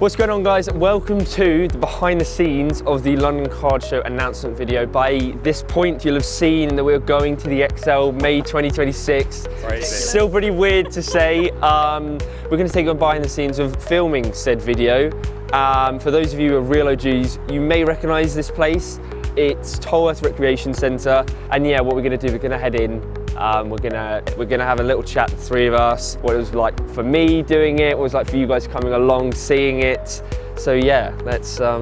What's going on, guys? Welcome to the behind the scenes of the London Card Show announcement video. By this point you'll have seen that we're going to the XL May 2026. Still pretty weird to say. We're going to take on behind the scenes of filming said video. For those of you who are real OGs, you may recognise this place. It's Tollorth Recreation Centre, and yeah, what we're going to do, we're going to head in. We're gonna have a little chat, the three of us, what it was like for me doing it, what it was like for you guys coming along, seeing it. So yeah, let's go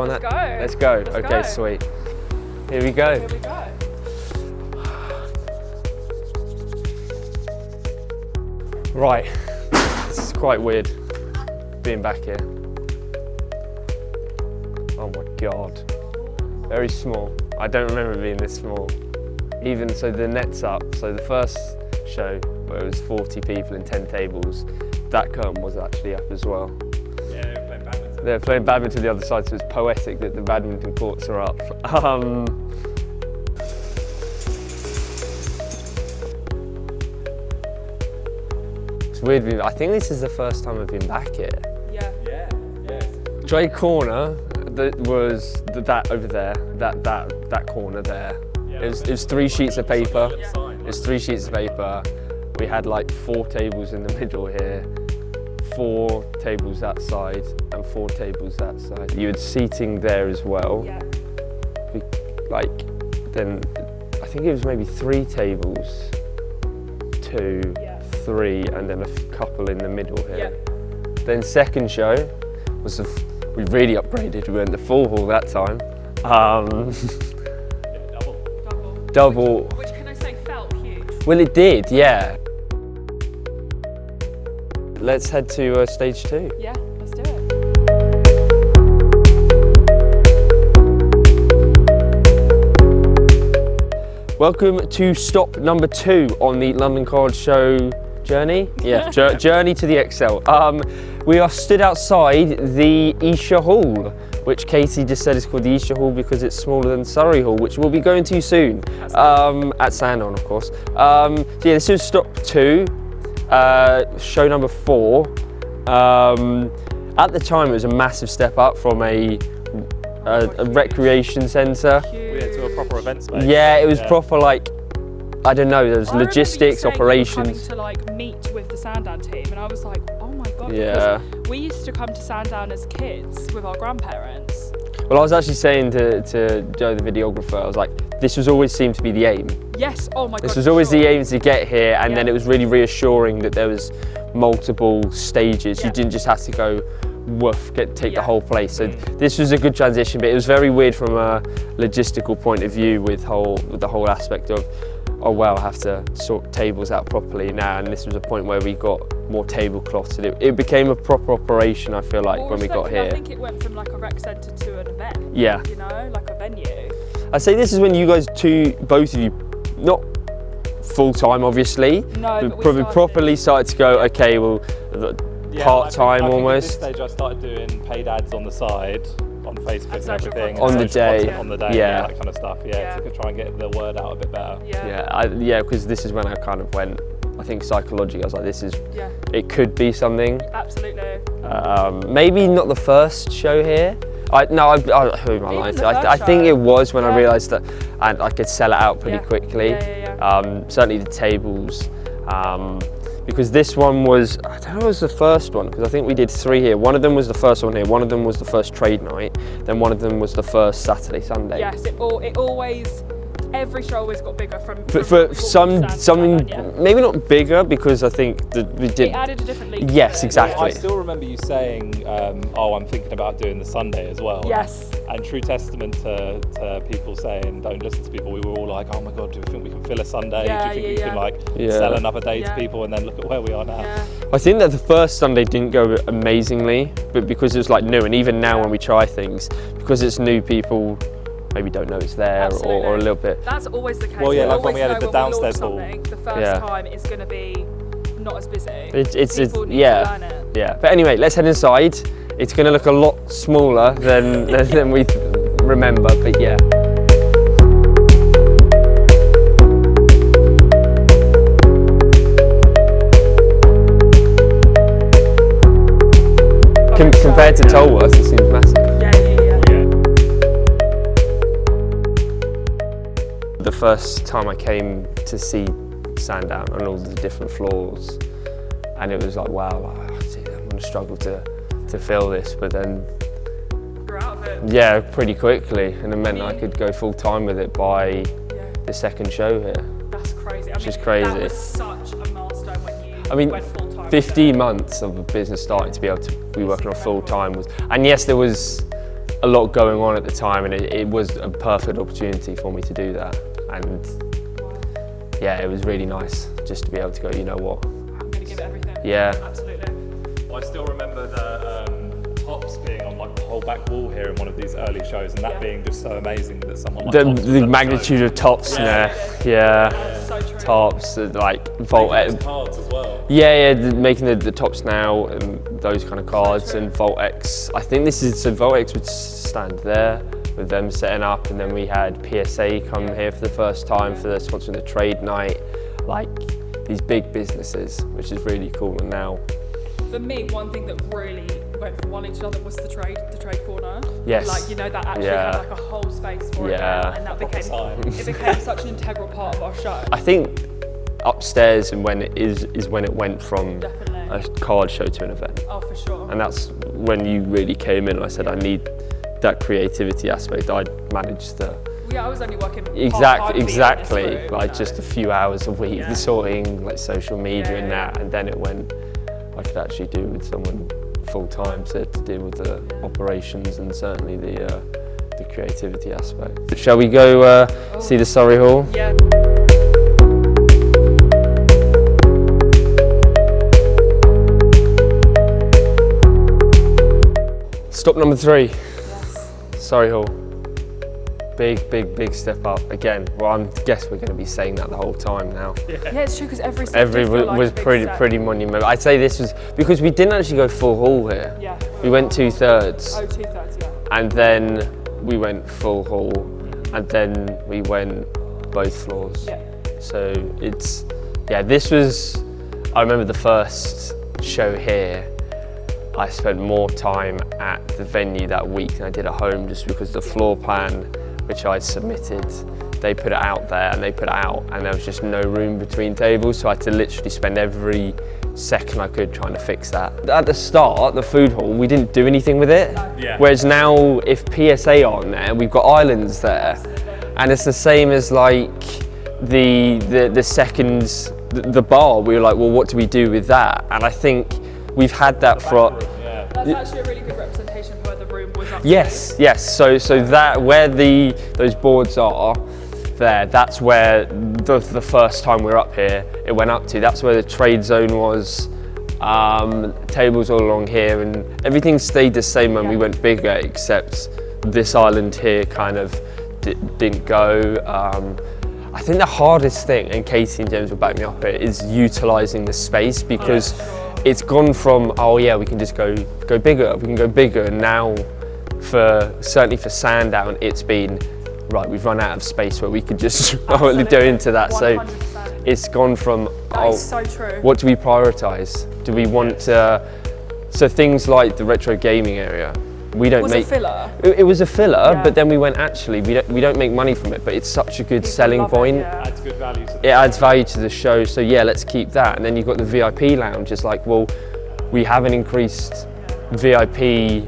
on that. Let's go. Okay, sweet. Here we go. Here we go. Right, this is quite weird, being back here. Oh my God, very small. I don't remember being this small. Even so, the net's up. So the first show, where it was 40 people and 10 tables, that curtain was actually up as well. Yeah, they were playing badminton. They were playing badminton the other side, so it's poetic that the badminton courts are up. It's weird. I think this is the first time I've been back here. Yeah. Dre Corner, that was that over there, that corner there. It was 3 sheets of paper. It was 3 sheets of paper. We had like 4 tables in the middle here, 4 tables that side, and 4 tables that side. You had seating there as well. Yeah. Then I think it was maybe 3 tables, 2, 3, and then a couple in the middle here. Yeah. Then second show was we really upgraded. We went the full hall that time. Double. Which can I say felt huge? Well, it did, yeah. Let's head to stage 2. Yeah, let's do it. Welcome to stop number 2 on the London Card Show journey. Yeah, journey to the XL. We are stood outside the Esher Hall, which Katie just said is called the Esher Hall because it's smaller than Surrey Hall, which we'll be going to soon, at Sandown, of course. So yeah, this is stop 2, show number 4. At the time, it was a massive step up from a recreation centre. Yeah, to a proper event space. Yeah, it was proper, like, I don't know, there was I remember logistics, you saying operations. You were coming to like meet with the Sandown team, and I was like, oh my God. Yeah. Because we used to come to Sandown as kids with our grandparents. Well, I was actually saying to Joe, the videographer, I was like, this was always seemed to be the aim. Yes, oh my God. This was always the aim to get here, and then it was really reassuring that there was multiple stages. Yeah. You didn't just have to go woof, take the whole place. So this was a good transition, but it was very weird from a logistical point of view with the whole aspect of, oh well, I have to sort tables out properly now, and this was a point where we got more tablecloths, and it became a proper operation, I feel like, when we got here. I think it went from like a rec centre to an event. Yeah. You know, like a venue. I'd say this is when you guys both of you, not full-time obviously, No, but but we properly started to go, okay, well, part-time I think almost. At this stage I started doing paid ads on the side, on Facebook and social everything. content. On the social day. content on the day, Yeah. that kind of stuff, to try and get the word out a bit better. Yeah, because this is when I kind of went, I think psychologically, I was like, Yeah. it could be something. Absolutely. Maybe not the first show here. Who am I lying to? I think it was when I realised that I could sell it out pretty quickly. Yeah. Certainly the tables. Because this one was, I don't know if it was the first one, because I think we did 3 here. One of them was the first one here, one of them was the first trade night, then one of them was the first Saturday, Sunday. Yes, it always, every show always got bigger from For something, maybe not bigger, because I think that we did. It added a different league. Yes, exactly. I still remember you saying, oh, I'm thinking about doing the Sunday as well. Yes. And true testament to people saying, don't listen to people. We were all like, oh my God, do we think we can fill a Sunday? Yeah, do you think we can like Yeah. sell another day to Yeah. people? And then look at where we are now. Yeah. I think that the first Sunday didn't go amazingly, but because it was like new, and even now when we try things, because it's new, people maybe don't know it's there, or a little bit. That's always the case. Well, yeah, We like when we always added know the when we downstairs launch hall. something, the first time it's going to be not as busy. It's People need yeah, to learn it. yeah. But anyway, let's head inside. It's going to look a lot smaller than we remember, but yeah. compared to Tollorth, it seems massive. The first time I came to see Sandown on all the different floors, and it was like, wow, like, I'm going to struggle to fill this, but then You're out of it. yeah, pretty quickly, and it meant I could go full time with it by the second show here. That's crazy. Which is crazy. That was such a milestone when you I mean, went full time. 15 months of a business starting to be able to be working on full time was, and yes, there was a lot going on at the time, and it was a perfect opportunity for me to do that. And yeah, it was really nice just to be able to go, you know what? I'm going to give it everything. Yeah. Absolutely. I still remember the tops being on like the whole back wall here in one of these early shows, and that being just so amazing that someone like Tops The magnitude of tops, yeah. That's so true. Tops, like Vault Making those cards as well. Yeah, making the tops now and those kind of cards, and Vault X. I think this is, so Vault X would stand there with them setting up, and then we had PSA come here for the first time for the sponsoring the trade night, like these big businesses, which is really cool. And now, for me, one thing that really went from one to another was the trade corner. Yes. Like, you know, that actually had like a whole space for it now, and that became such an integral part of our show. I think upstairs and when it is when it went from Definitely. a card show to an event. Oh, for sure. And that's when you really came in and I said, I need that creativity aspect. I'd managed the Yeah, I was only working exactly, like just a few hours a week, sorting like social media and that, and then it went, I could actually do with someone full time to deal with the operations and certainly the creativity aspect. Shall we go see the Surrey Hall? Yeah. Stop number 3. Yes. Sorry, Hall. Big step up again. Well, I guess we're going to be saying that the whole time now. Yeah, it's true because every was pretty monumental. I'd say this was because we didn't actually go full hall here. Yeah. We went 2/3. Oh, 2/3, yeah. And then we went full hall, and then we went both floors. Yeah. So it's this was. I remember the first show here. I spent more time at the venue that week than I did at home, just because the floor plan, which I'd submitted, they put it out there and they put it out, and there was just no room between tables, so I had to literally spend every second I could trying to fix that. At the start, the food hall, we didn't do anything with it. Yeah. Whereas now, if PSA aren't there, we've got islands there, and it's the same as like the seconds, the bar. We were like, well, what do we do with that? And I think we've had that for. That's actually a really good representation of where the room was up. Yes. So that where those boards are there, that's where the first time we were up here, it went up to. That's where the trade zone was. Tables all along here, and everything stayed the same when we went bigger, except this island here kind of didn't go. I think the hardest thing, and Katie and James will back me up here, is utilising the space, because it's gone from, oh yeah, we can just go bigger, we can go bigger, and now certainly for Sandown, it's been, right, we've run out of space where we could just go into that. 100%. So it's gone from, That is so true. what do we prioritise? Do we want to, so things like the retro gaming area, we don't make. Was a filler. It was a filler, but then we went, actually, we don't make money from it, but it's such a good selling point. Adds good value to the It adds value to the show, so yeah, let's keep that. And then you've got the VIP lounge. It's like, well, we haven't increased VIP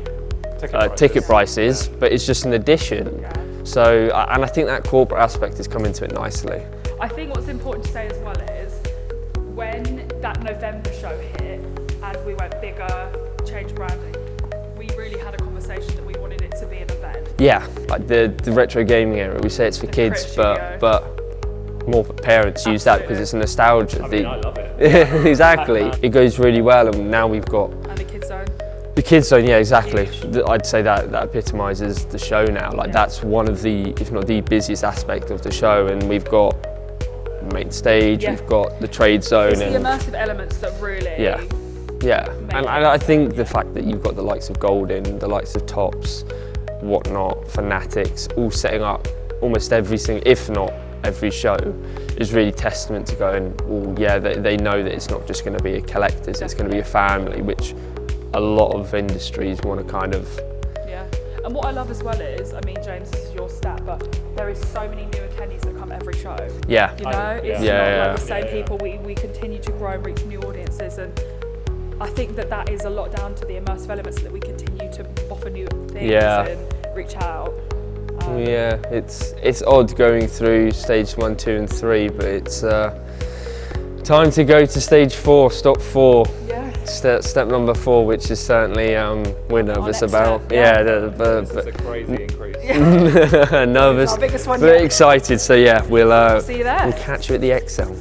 ticket prices, but it's just an addition. So, and I think that corporate aspect has come into it nicely. I think what's important to say as well is when that November show hit and we went bigger, changed branding, we really had a conversation that we wanted it to be an event. Yeah, like the retro gaming area, we say it's for kids, but more parents use that because it's nostalgia. I mean, I love it. Exactly. It goes really well, and now we've got And the kids zone. the kids zone. Yeah, exactly. I'd say that epitomises the show now. Like that's one of the, if not the busiest aspect of the show, and we've got the main stage, we've got the trade zone, It's the and immersive elements that really. Yeah, and I think the fact that you've got the likes of Golden, the likes of Tops, whatnot, Fanatics, all setting up almost every single, if not every show, is really testament to going, well, yeah, they know that it's not just going to be a collectors, it's going to be a family, which a lot of industries want to kind of. Yeah. And what I love as well is, I mean, James, this is your stat, but there is so many new attendees that come every show. Yeah. You know, it's not like the same people. We continue to grow and reach new audiences, and I think that is a lot down to the immersive elements that we continue to offer new things and reach out. Yeah, it's odd going through stage 1, 2 and 3, but it's time to go to stage 4, stop 4. Yeah. Step number 4, which is certainly we're nervous about. Step, yeah. This is a crazy increase. Nervous, our biggest one but yet. excited. So yeah, we'll see you there. We'll catch you at the Excel.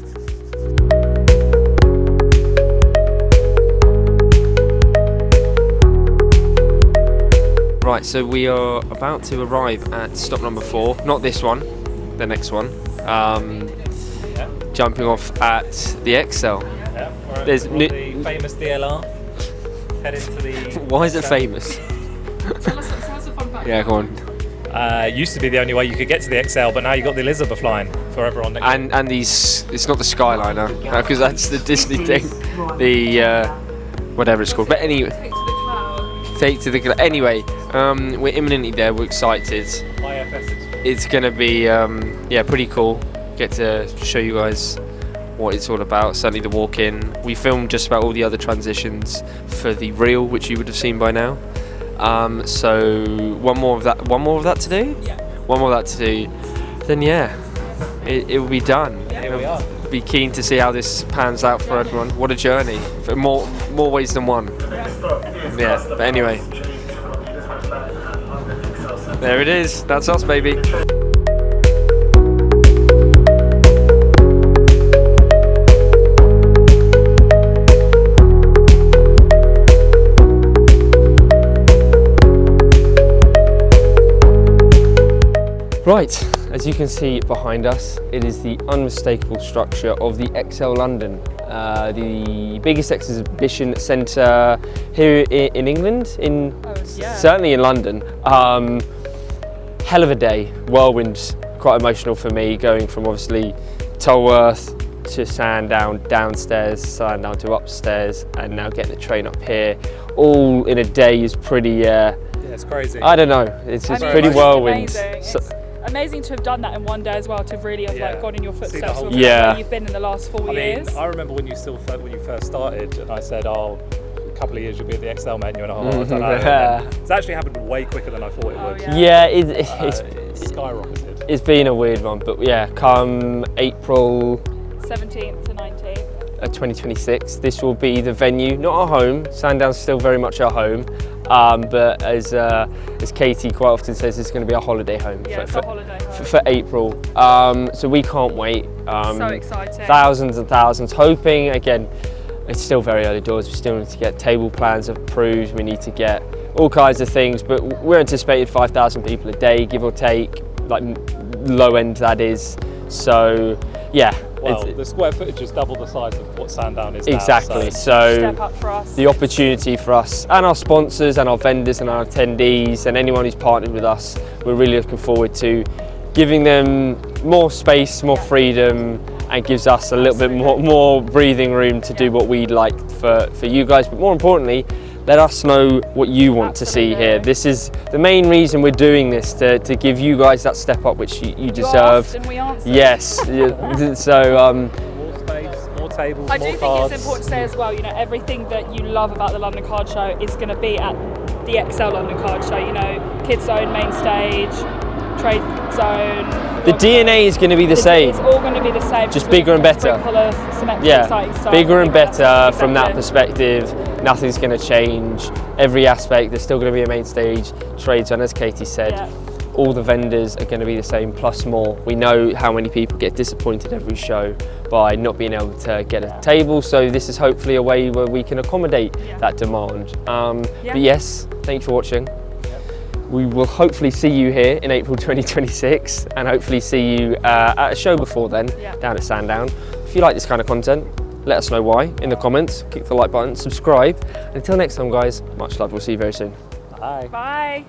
Right, so we are about to arrive at stop number 4. Not this one, the next one. Jumping off at the Excel. Yeah, There's the famous DLR. Heading to the. Why is it famous? Tell us a fun fact. Yeah, go on. Used to be the only way you could get to the XL, but now you've got the Elizabeth line for everyone. And these, it's not the Skyliner, because that's the Disney thing. The whatever it's called. But anyway, take to the cloud. Anyway, we're imminently there. We're excited. It's gonna be pretty cool. Get to show you guys what it's all about. Certainly the walk-in. We filmed just about all the other transitions for the reel, which you would have seen by now. So one more of that to do. Yeah. One more of that to do. Then yeah, it will be done. Here we are. Be keen to see how this pans out for everyone. What a journey! For more ways than one. Yeah. But anyway, there it is. That's us, baby. Right, as you can see behind us, it is the unmistakable structure of the XL London, the biggest exhibition centre here in England, certainly in London. Hell of a day, whirlwind, quite emotional for me, going from obviously Tollorth to Sandown, downstairs, Sandown to upstairs, and now getting the train up here, all in a day is pretty, it's crazy. I don't know, it's pretty whirlwind. Amazing to have done that in one day as well, to really have like gone in your footsteps of where you've been in the last 4 years. I remember when you first started, and I said, "Oh, a couple of years you'll be at the XL menu," and I don't know. It's actually happened way quicker than I thought it would. Yeah, it's skyrocketed. It's been a weird one, but yeah, come April 17th to 19th. 2026, this will be the venue, not our home. Sandown's still very much our home. But as Katie quite often says, it's going to be our holiday home for April. So we can't wait. So exciting. Thousands and thousands. Hoping, again, it's still very early doors. We still need to get table plans approved. We need to get all kinds of things. But we're anticipating 5,000 people a day, give or take, like low end that is. So yeah. Well, the square footage is double the size of what Sandown is exactly. now. So step up for us. The opportunity for us and our sponsors and our vendors and our attendees and anyone who's partnered with us, we're really looking forward to giving them more space, more freedom, and gives us a little bit more breathing room to do what we'd like for you guys. But more importantly, let us know what you want to see here. This is the main reason we're doing this, to give you guys that step up which you deserve. Asked and we answered. Yes. So more space, more tables, I do more think cards. it's important to say as well, you know, everything that you love about the London Card Show is going to be at the XL London Card Show. You know, Kids Zone, main stage, Trade Zone. the DNA is going to be the same. It's all going to be the same. Just bigger and better. Yeah, bigger and better from that perspective. Nothing's going to change. Every aspect, there's still going to be a main stage, Trade Zone, as Katie said. Yeah. All the vendors are going to be the same, plus more. We know how many people get disappointed every show by not being able to get a table, so this is hopefully a way where we can accommodate that demand. But yes, thank you for watching. We will hopefully see you here in April 2026 and hopefully see you at a show before then down at Sandown. If you like this kind of content, let us know why in the comments, click the like button, subscribe. And until next time guys, much love, we'll see you very soon. Bye. Bye.